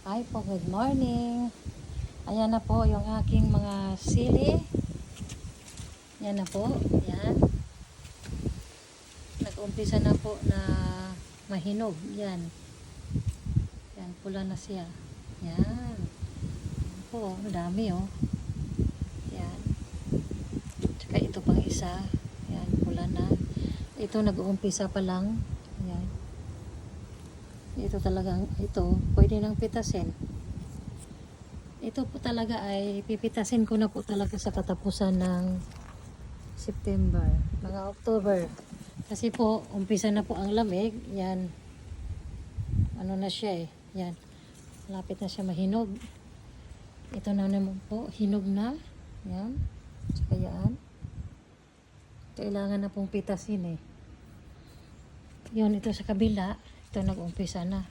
Hi po, good morning. Ayan na po yung aking mga sili. Yan na po, yan. Nag-umpisa na po na mahinog. Yan. Yan, pula na siya. Yan. Yan po, dami oh. Yan. Tsaka ito pang isa. Yan, pula na. Ito nag-uumpisa pa lang. Yan. Ito talagang, ito, pwede nang pitasin. Ito po talaga ay pipitasin ko na po talaga sa katapusan ng September, mga October. Kasi po, umpisa na po ang lamig. Yan. Ano na siya eh. Yan. Lapit na siya mahinog. Ito na naman po, hinog na. Yan. Tsaka yan. Kailangan na pong pitasin eh. Yun, ito sa kabila. Ito nag-umpisa na.